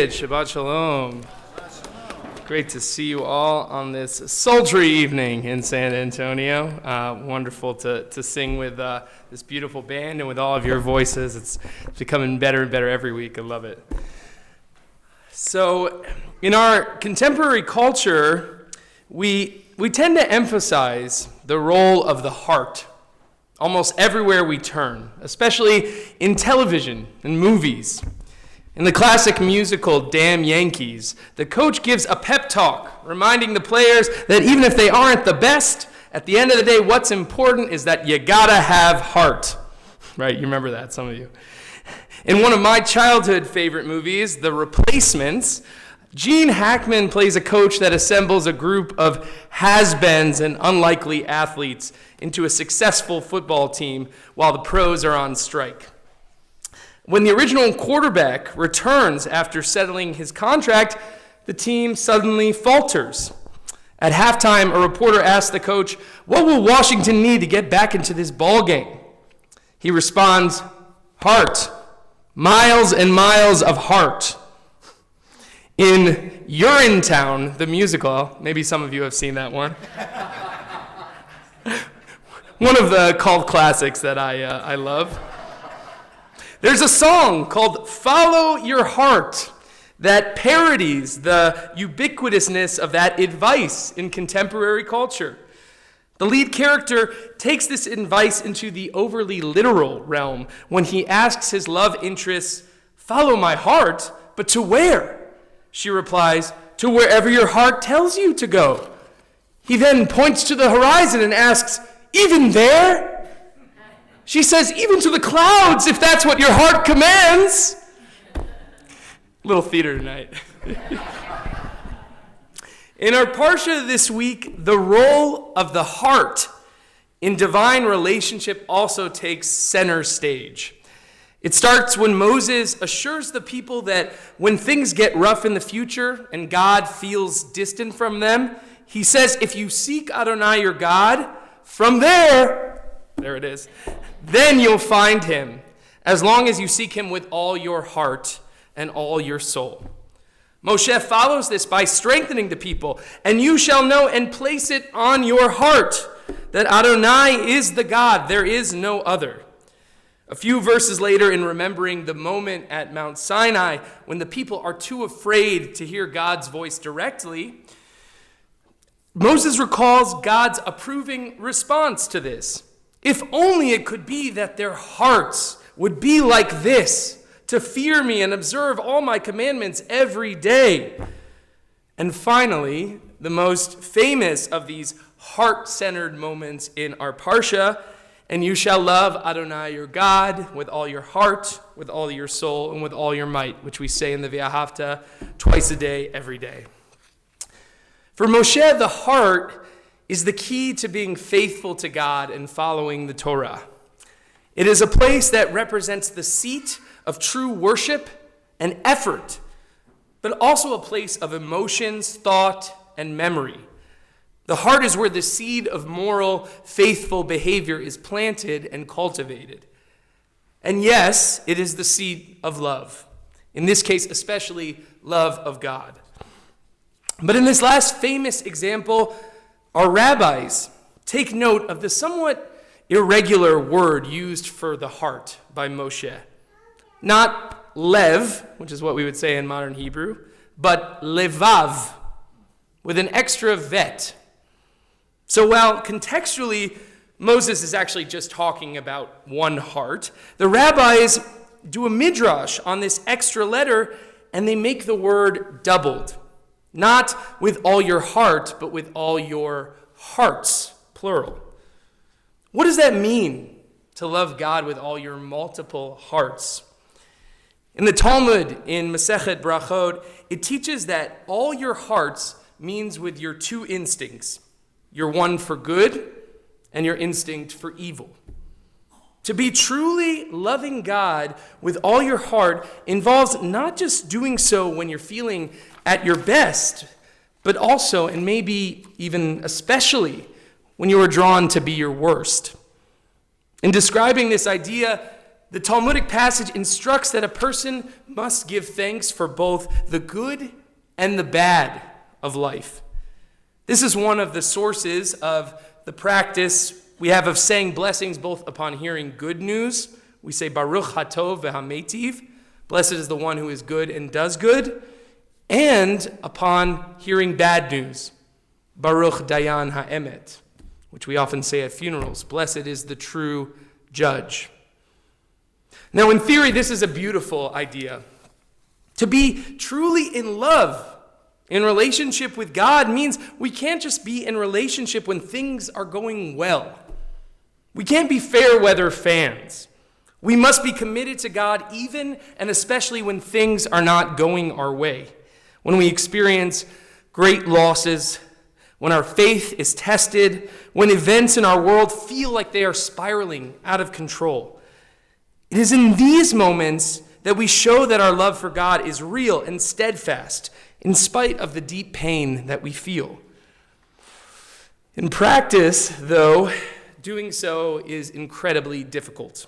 Shabbat Shalom. Great to see you all on this sultry evening in San Antonio. Wonderful to sing with this beautiful band and with all of your voices. It's becoming better and better every week. I love it. So in our contemporary culture, we tend to emphasize the role of the heart almost everywhere we turn, especially in television and movies. In the classic musical, Damn Yankees, the coach gives a pep talk, reminding the players that even if they aren't the best, at the end of the day, what's important is that you gotta have heart. Right, you remember that, some of you. In one of my childhood favorite movies, The Replacements, Gene Hackman plays a coach that assembles a group of has-beens and unlikely athletes into a successful football team while the pros are on strike. When the original quarterback returns after settling his contract, the team suddenly falters. At halftime, a reporter asks the coach, "What will Washington need to get back into this ball game?" He responds, "Heart. Miles and miles of heart." In Urinetown, the musical, maybe some of you have seen that one. One of the cult classics that I love. There's a song called Follow Your Heart that parodies the ubiquitousness of that advice in contemporary culture. The lead character takes this advice into the overly literal realm when he asks his love interest, "Follow my heart, but to where?" She replies, "To wherever your heart tells you to go." He then points to the horizon and asks, "Even there?" She says, "Even to the clouds, if that's what your heart commands." Little theater tonight. In our Parsha this week, the role of the heart in divine relationship also takes center stage. It starts when Moses assures the people that when things get rough in the future and God feels distant from them, he says, if you seek Adonai your God, from there it is, then you'll find him, as long as you seek him with all your heart and all your soul. Moshe follows this by strengthening the people, and you shall know and place it on your heart that Adonai is the God, there is no other. A few verses later, in remembering the moment at Mount Sinai when the people are too afraid to hear God's voice directly, Moses recalls God's approving response to this. If only it could be that their hearts would be like this, to fear me and observe all my commandments every day. And finally, the most famous of these heart-centered moments in our Parsha, and you shall love Adonai your God with all your heart, with all your soul, and with all your might, which we say in the V'ahavta twice a day, every day. For Moshe, the heart is the key to being faithful to God and following the Torah. It is a place that represents the seat of true worship and effort, but also a place of emotions, thought, and memory. The heart is where the seed of moral, faithful behavior is planted and cultivated. And yes, it is the seed of love. In this case, especially love of God. But in this last famous example, our rabbis take note of the somewhat irregular word used for the heart by Moshe. Not lev, which is what we would say in modern Hebrew, but levav, with an extra vet. So while contextually Moses is actually just talking about one heart, the rabbis do a midrash on this extra letter and they make the word doubled. Not with all your heart, but with all your hearts, plural. What does that mean, to love God with all your multiple hearts? In the Talmud, in Masechet Brachot, it teaches that all your hearts means with your two instincts, your one for good and your instinct for evil. To be truly loving God with all your heart involves not just doing so when you're feeling at your best, but also, and maybe even especially, when you are drawn to be your worst. In describing this idea, the Talmudic passage instructs that a person must give thanks for both the good and the bad of life. This is one of the sources of the practice we have of saying blessings both upon hearing good news. We say Baruch Hatov v'Hametiv, blessed is the one who is good and does good, and upon hearing bad news, Baruch Dayan Ha'emet, which we often say at funerals, blessed is the true judge. Now, in theory, this is a beautiful idea. To be truly in love, in relationship with God, means we can't just be in relationship when things are going well. We can't be fair weather fans. We must be committed to God even and especially when things are not going our way, when we experience great losses, when our faith is tested, when events in our world feel like they are spiraling out of control. It is in these moments that we show that our love for God is real and steadfast, in spite of the deep pain that we feel. In practice, though, doing so is incredibly difficult.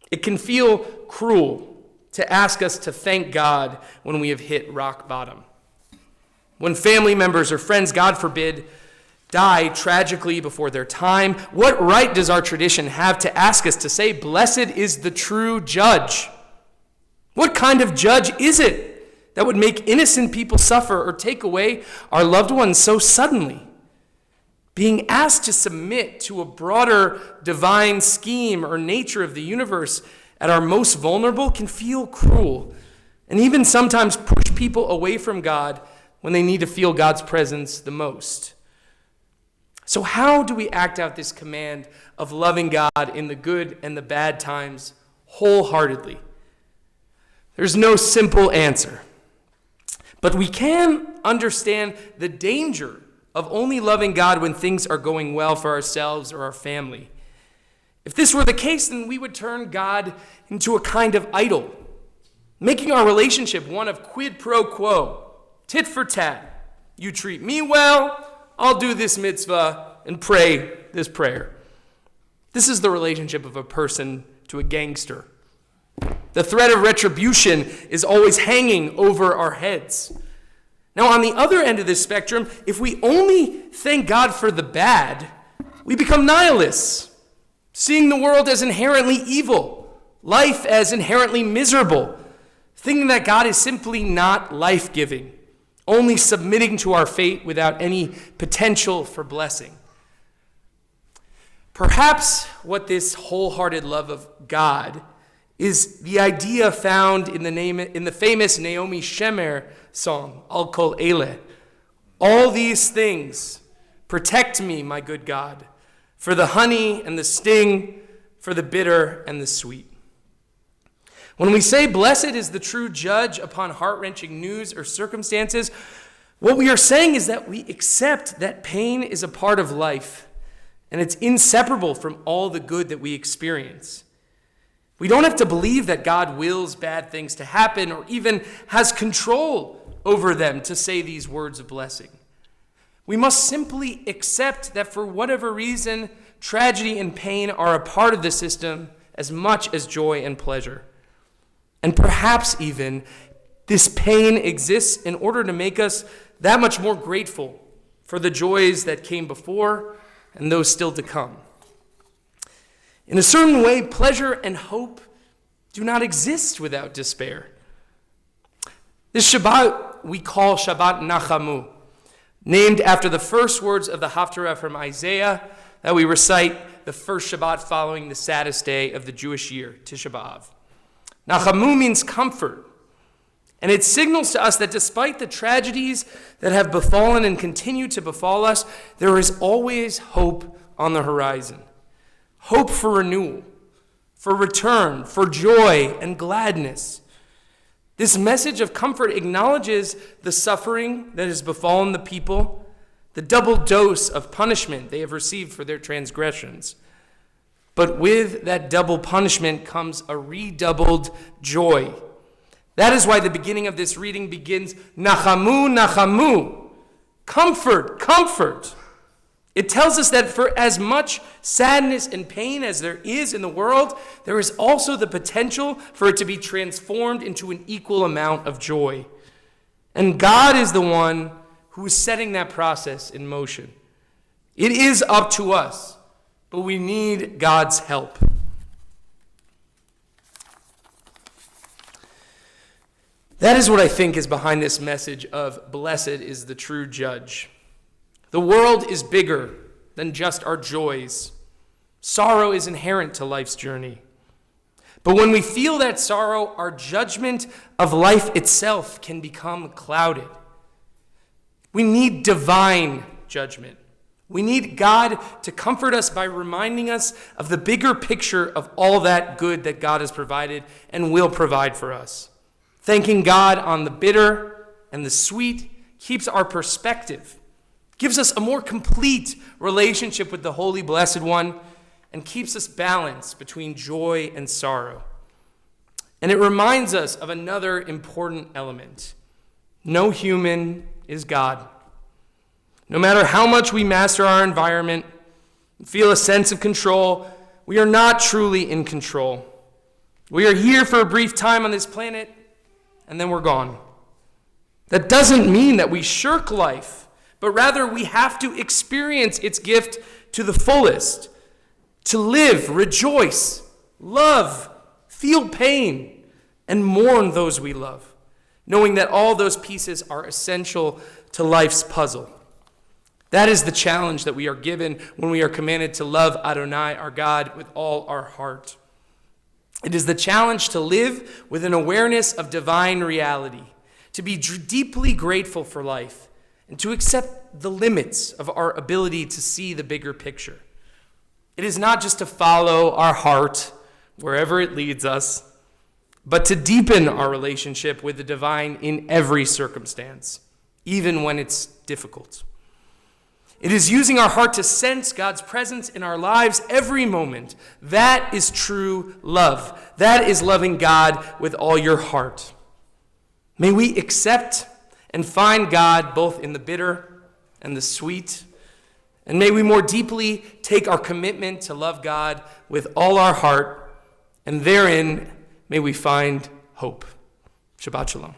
It can feel cruel to ask us to thank God when we have hit rock bottom. When family members or friends, God forbid, die tragically before their time, what right does our tradition have to ask us to say, blessed is the true judge? What kind of judge is it that would make innocent people suffer or take away our loved ones so suddenly? Being asked to submit to a broader divine scheme or nature of the universe at our most vulnerable can feel cruel and even sometimes push people away from God when they need to feel God's presence the most. So how do we act out this command of loving God in the good and the bad times wholeheartedly? There's no simple answer, but we can understand the danger of only loving God when things are going well for ourselves or our family. If this were the case, then we would turn God into a kind of idol, making our relationship one of quid pro quo, tit for tat. You treat me well, I'll do this mitzvah and pray this prayer. This is the relationship of a person to a gangster. The threat of retribution is always hanging over our heads. Now, on the other end of this spectrum, if we only thank God for the bad, we become nihilists, seeing the world as inherently evil, life as inherently miserable, thinking that God is simply not life-giving, only submitting to our fate without any potential for blessing. Perhaps what this wholehearted love of God is the idea found in the famous Naomi Shemer song, Al Kol Eleh. All these things, protect me, my good God, for the honey and the sting, for the bitter and the sweet. When we say blessed is the true judge upon heart-wrenching news or circumstances, what we are saying is that we accept that pain is a part of life and it's inseparable from all the good that we experience. We don't have to believe that God wills bad things to happen or even has control over them to say these words of blessing. We must simply accept that for whatever reason, tragedy and pain are a part of the system as much as joy and pleasure. And perhaps even this pain exists in order to make us that much more grateful for the joys that came before and those still to come. In a certain way, pleasure and hope do not exist without despair. This Shabbat we call Shabbat Nachamu, named after the first words of the Haftarah from Isaiah that we recite the first Shabbat following the saddest day of the Jewish year, Tisha B'Av. Nachamu means comfort, and it signals to us that despite the tragedies that have befallen and continue to befall us, there is always hope on the horizon. Hope for renewal, for return, for joy and gladness. This message of comfort acknowledges the suffering that has befallen the people, the double dose of punishment they have received for their transgressions. But with that double punishment comes a redoubled joy. That is why the beginning of this reading begins, Nachamu, Nachamu, comfort, comfort. It tells us that for as much sadness and pain as there is in the world, there is also the potential for it to be transformed into an equal amount of joy. And God is the one who is setting that process in motion. It is up to us, but we need God's help. That is what I think is behind this message of blessed is the true judge. The world is bigger than just our joys. Sorrow is inherent to life's journey. But when we feel that sorrow, our judgment of life itself can become clouded. We need divine judgment. We need God to comfort us by reminding us of the bigger picture of all that good that God has provided and will provide for us. Thanking God on the bitter and the sweet keeps our perspective, gives us a more complete relationship with the Holy Blessed One, and keeps us balanced between joy and sorrow. And it reminds us of another important element. No human is God. No matter how much we master our environment, feel a sense of control, we are not truly in control. We are here for a brief time on this planet, and then we're gone. That doesn't mean that we shirk life, but rather we have to experience its gift to the fullest, to live, rejoice, love, feel pain, and mourn those we love, knowing that all those pieces are essential to life's puzzle. That is the challenge that we are given when we are commanded to love Adonai, our God, with all our heart. It is the challenge to live with an awareness of divine reality, to be deeply grateful for life, and to accept the limits of our ability to see the bigger picture. It is not just to follow our heart wherever it leads us, but to deepen our relationship with the divine in every circumstance, even when it's difficult. It is using our heart to sense God's presence in our lives every moment. That is true love. That is loving God with all your heart. May we accept and find God both in the bitter and the sweet. And may we more deeply take our commitment to love God with all our heart. And therein may we find hope. Shabbat Shalom.